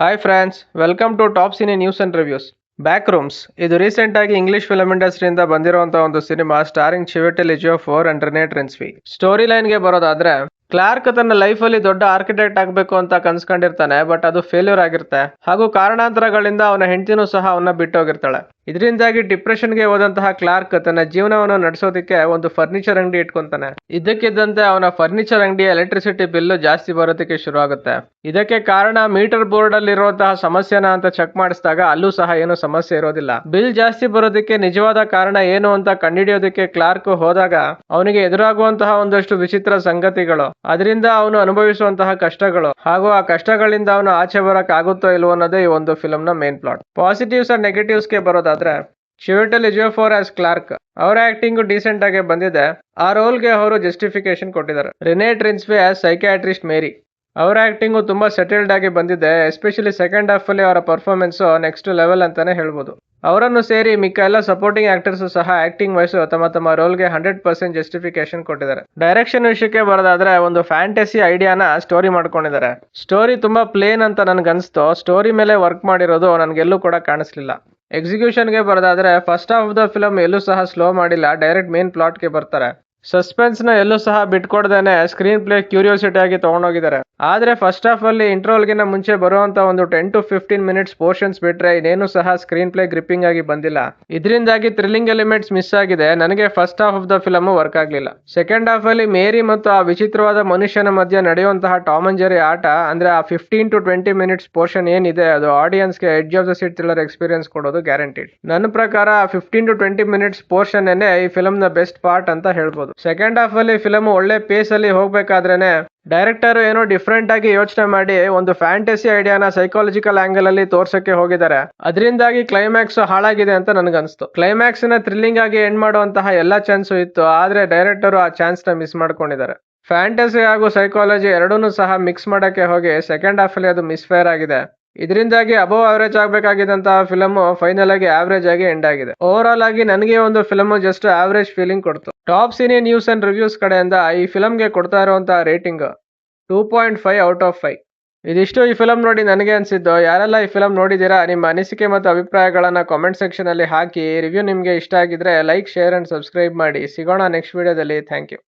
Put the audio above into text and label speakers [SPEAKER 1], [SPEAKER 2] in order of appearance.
[SPEAKER 1] Hi friends, welcome to top cine news and reviews. Back rooms ಇದು recent ಆಗಿ English film ಇಂಡಸ್ಟ್ರಿಯಿಂದ ಬಂದಿರುವಂತಹ ಒಂದು cinema starring Chiwetel Ejiofor and Renate Reinsve. Story ಲೈನ್ಗೆ ಬರೋದಾದ್ರೆ, Clarke ತನ್ನ ಲೈಫ್ ಅಲ್ಲಿ ದೊಡ್ಡ ಆರ್ಕಿಟೆಕ್ಟ್ ಆಗಬೇಕು ಅಂತ ಕನ್ಸ್ಕೊಂಡಿರ್ತಾನೆ. ಬಟ್ ಅದು ಫೇಲ್ಯೂರ್ ಆಗಿರುತ್ತೆ ಹಾಗೂ ಕಾರಣಾಂತರಗಳಿಂದ ಅವನ ಹೆಂಡತಿನೂ ಸಹ ಅವನ್ನ ಬಿಟ್ಟೋಗಿರ್ತಾಳೆ. ಇದರಿಂದಾಗಿ ಡಿಪ್ರೆಷನ್ಗೆ ಹೋದಂತಹ ಕ್ಲಾರ್ಕ್ ತನ್ನ ಜೀವನವನ್ನು ನಡೆಸೋದಕ್ಕೆ ಒಂದು ಫರ್ನಿಚರ್ ಅಂಗಡಿ ಇಟ್ಕೊಂತಾನೆ. ಇದಕ್ಕಿದ್ದಂತೆ ಅವನ ಫರ್ನಿಚರ್ ಅಂಗಡಿಯ ಎಲೆಕ್ಟ್ರಿಸಿಟಿ ಬಿಲ್ ಜಾಸ್ತಿ ಬರೋದಕ್ಕೆ ಶುರು ಆಗುತ್ತೆ. ಇದಕ್ಕೆ ಕಾರಣ ಮೀಟರ್ ಬೋರ್ಡ್ ಅಲ್ಲಿ ಇರುವಂತಹ ಸಮಸ್ಯೆನ ಅಂತ ಚೆಕ್ ಮಾಡಿಸಿದಾಗ ಅಲ್ಲೂ ಸಹ ಏನು ಸಮಸ್ಯೆ ಇರೋದಿಲ್ಲ. ಬಿಲ್ ಜಾಸ್ತಿ ಬರೋದಕ್ಕೆ ನಿಜವಾದ ಕಾರಣ ಏನು ಅಂತ ಕಂಡುಹಿಡಿಯೋದಕ್ಕೆ ಕ್ಲಾರ್ಕ್ ಹೋದಾಗ ಅವನಿಗೆ ಎದುರಾಗುವಂತಹ ಒಂದಷ್ಟು ವಿಚಿತ್ರ ಸಂಗತಿಗಳು, ಅದರಿಂದ ಅವನು ಅನುಭವಿಸುವಂತಹ ಕಷ್ಟಗಳು ಹಾಗೂ ಆ ಕಷ್ಟಗಳಿಂದ ಅವನು ಆಚೆ ಬರಕ್ ಆಗುತ್ತೋ ಇಲ್ವೋ ಅನ್ನೋದೇ ಈ ಒಂದು ಫಿಲ್ಮ್ ನ main plot. Positives and negatives ಗೆ ಬರೋದಾದ್ರೆ, ಚಿವೆಟೆಲ್ ಎಜಿಯೋಫೋರ್ ಆಸ್ ಕ್ಲಾರ್ಕ್ ಅವರ ಆಕ್ಟಿಂಗ್ ಡೀಸೆಂಟ್ ಆಗಿ ಬಂದಿದೆ. ಆ ರೋಲ್ಗೆ ಅವರು ಜಸ್ಟಿಫಿಕೇಶನ್ ಕೊಟ್ಟಿದ್ದಾರೆ. ರೆನೆ ಟ್ರೆನ್ಸ್ವಿ ಆಸ್ ಸೈಕ್ಯಾಟ್ರಿಸ್ಟ್ ಮೇರಿ ಅವರ ಆಕ್ಟಿಂಗು ತುಂಬಾ ಸೆಟಲ್ಡ್ ಆಗಿ ಬಂದಿದೆ. ಎಸ್ಪೆಷಲಿ ಸೆಕೆಂಡ್ ಹಾಫ್ ಅಲ್ಲಿ ಅವರ ಪರ್ಫಾರ್ಮೆನ್ಸ್ ನೆಕ್ಸ್ಟ್ ಲೆವೆಲ್ ಅಂತಾನೆ ಹೇಳ್ಬೋದು. ಅವರನ್ನು ಸೇರಿ ಮಿಕ್ಕ ಎಲ್ಲ ಸಪೋರ್ಟಿಂಗ್ ಆಕ್ಟರ್ಸ್ ಸಹ ಆಕ್ಟಿಂಗ್ ವೈಸ್ ತಮ್ಮ ರೋಲ್ಗೆ 100% ಜಸ್ಟಿಫಿಕೇಶನ್ ಕೊಟ್ಟಿದ್ದಾರೆ. ಡೈರೆಕ್ಷನ್ ವಿಷಯಕ್ಕೆ ಬರೋದಾದ್ರೆ, ಒಂದು ಫ್ಯಾಂಟಸಿ ಐಡಿಯಾನ ಸ್ಟೋರಿ ಮಾಡ್ಕೊಂಡಿದ್ದಾರೆ. ಸ್ಟೋರಿ ತುಂಬಾ ಪ್ಲೇನ್ ಅಂತ ನನ್ಗನ್ಸ್ತು. ಸ್ಟೋರಿ ಮೇಲೆ ವರ್ಕ್ ಮಾಡಿರೋದು ನನ್ಗೆಲ್ಲೂ ಕೂಡ ಕಾಣಿಸ್ಲಿಲ್ಲ. ಎಕ್ಸಿಕ್ಯೂಷನ್ಗೆ ಬರೋದಾದ್ರೆ, first half of the film ಎಲ್ಲೂ ಸಹ ಸ್ಲೋ ಮಾಡಿಲ್ಲ. ಡೈರೆಕ್ಟ್ ಮೇನ್ ಪ್ಲಾಟ್ಗೆ ಬರ್ತಾರೆ. ಸಸ್ಪೆನ್ಸ್ ನ ಎಲ್ಲೂ ಸಹ ಬಿಟ್ಕೊಡ್ದೇನೆ ಸ್ಕ್ರೀನ್ ಪ್ಲೇ ಕ್ಯೂರಿಯಾಸಿಟಿ ಆಗಿ ತಗೊಂಡೋಗಿದ್ದಾರೆ. ಆದ್ರೆ ಫಸ್ಟ್ ಹಾಫ್ ಅಲ್ಲಿ ಇಂಟ್ರೋಲ್ಗಿನ ಮುಂಚೆ ಬರುವಂತ ಒಂದು 10 to 15 ಮಿನಿಟ್ಸ್ ಪೋರ್ಷನ್ಸ್ ಬಿಟ್ರೆ ಇನ್ನೇನು ಸಹ ಸ್ಕ್ರೀನ್ ಪ್ಲೇ ಗ್ರಿಪ್ಪಿಂಗ್ ಆಗಿ ಬಂದಿಲ್ಲ. ಇದರಿಂದಾಗಿ ಥ್ರಿಲ್ಲಿಂಗ್ ಎಲಿಮೆಂಟ್ಸ್ ಮಿಸ್ ಆಗಿದೆ. ನನಗೆ first half of the film work ಆಗ್ಲಿಲ್ಲ. ಸೆಕೆಂಡ್ ಹಾಫ್ ಅಲ್ಲಿ ಮೇರಿ ಮತ್ತು ಆ ವಿಚಿತ್ರವಾದ ಮನುಷ್ಯನ ಮಧ್ಯೆ ನಡೆಯುವಂತಹ ಟಾಮ್ ಅಂಡ್ ಜೆರಿ ಆಟ, ಅಂದ್ರೆ ಆ 15 to 20 ಮಿನಿಟ್ಸ್ ಪೋರ್ಷನ್ ಏನಿದೆ, ಅದು ಆಡಿಯನ್ಸ್ ಗೆ edge of the seat thriller experience ಕೊಡೋದು ಗ್ಯಾರಂಟಿಡ್. ನನ್ನ ಪ್ರಕಾರ 15 to 20 ಮಿನಿಟ್ಸ್ ಪೋರ್ಷನ್ ಈ ಫಿಲಮ್ ನ ಬೆಸ್ಟ್ ಪಾರ್ಟ್ ಅಂತ ಹೇಳ್ಬೋದು. ಸೆಕೆಂಡ್ ಹಾಫ್ ಅಲ್ಲಿ ಫಿಲಮ್ ಒಳ್ಳೆ ಪೇಸ್ ಅಲ್ಲಿ ಹೋಗ್ಬೇಕಾದ್ರೇನೆ ಡೈರೆಕ್ಟರ್ ಏನೋ ಡಿಫ್ರೆಂಟ್ ಆಗಿ ಯೋಚನೆ ಮಾಡಿ ಒಂದು ಫ್ಯಾಂಟಸಿ ಐಡಿಯಾನ ಸೈಕಾಲಜಿಕಲ್ ಆಂಗಲ್ ಅಲ್ಲಿ ತೋರ್ಸಕ್ಕೆ ಹೋಗಿದ್ದಾರೆ. ಅದರಿಂದಾಗಿ ಕ್ಲೈಮ್ಯಾಕ್ಸ್ ಹಾಳಾಗಿದೆ ಅಂತ ನನ್ಗನ್ಸ್ತು. ಕ್ಲೈಮ್ಯಾಕ್ಸ್ ನ ಥ್ರಿಲ್ಲಿಂಗ್ ಆಗಿ ಎಂಡ್ ಮಾಡುವಂತಹ ಎಲ್ಲಾ ಚಾನ್ಸು ಇತ್ತು, ಆದ್ರೆ ಡೈರೆಕ್ಟರ್ ಆ ಚಾನ್ಸ್ ನ ಮಿಸ್ ಮಾಡ್ಕೊಂಡಿದ್ದಾರೆ. ಫ್ಯಾಂಟಸಿ ಹಾಗೂ ಸೈಕಾಲಜಿ ಎರಡನ್ನೂ ಸಹ ಮಿಕ್ಸ್ ಮಾಡಕ್ಕೆ ಹೋಗಿ ಸೆಕೆಂಡ್ ಹಾಫ್ ಅಲ್ಲಿ ಅದು ಮಿಸ್ ಫೇರ್ ಆಗಿದೆ. ಇದರಿಂದಾಗಿ ಅಬವ್ ಆವರೇಜ್ ಆಗ್ಬೇಕಾಗಿದ್ದಂತಹ ಫಿಲಮ್ ಫೈನಲ್ ಆಗಿ ಆವರೇಜ್ ಆಗಿ ಎಂಡ್ ಆಗಿದೆ. ಓವರ್ ಆಲ್ ಆಗಿ ನನಗೆ ಒಂದು ಫಿಲಮ್ ಜಸ್ಟ್ ಆವರೇಜ್ ಫೀಲಿಂಗ್ ಕೊಡ್ತು. Top cine news and reviews ಕಡೆಯಿಂದ ಈ ಫಿಲಮ್ಗೆ ಕೊಡ್ತಾ ಇರುವಂತಹ ರೇಟಿಂಗ್ 2.5 ಔಟ್ ಆಫ್ 5. ಇದಿಷ್ಟು ಈ ಫಿಲಮ್ ನೋಡಿ ನನಗೆ ಅನ್ಸಿದ್ದು. ಯಾರೆಲ್ಲ ಈ ಫಿಲಮ್ ನೋಡಿದೀರಾ, ನಿಮ್ಮ ಅನಿಸಿಕೆ ಮತ್ತು ಅಭಿಪ್ರಾಯಗಳನ್ನ ಕಾಮೆಂಟ್ ಸೆಕ್ಷನ್ ಅಲ್ಲಿ ಹಾಕಿ. ರಿವ್ಯೂ ನಿಮ್ಗೆ ಇಷ್ಟ ಆಗಿದ್ರೆ ಲೈಕ್, ಶೇರ್ ಅಂಡ್ ಸಬ್ಸ್ಕ್ರೈಬ್ ಮಾಡಿ. ಸಿಗೋಣ ನೆಕ್ಸ್ಟ್ ವಿಡಿಯೋದಲ್ಲಿ. Thank you.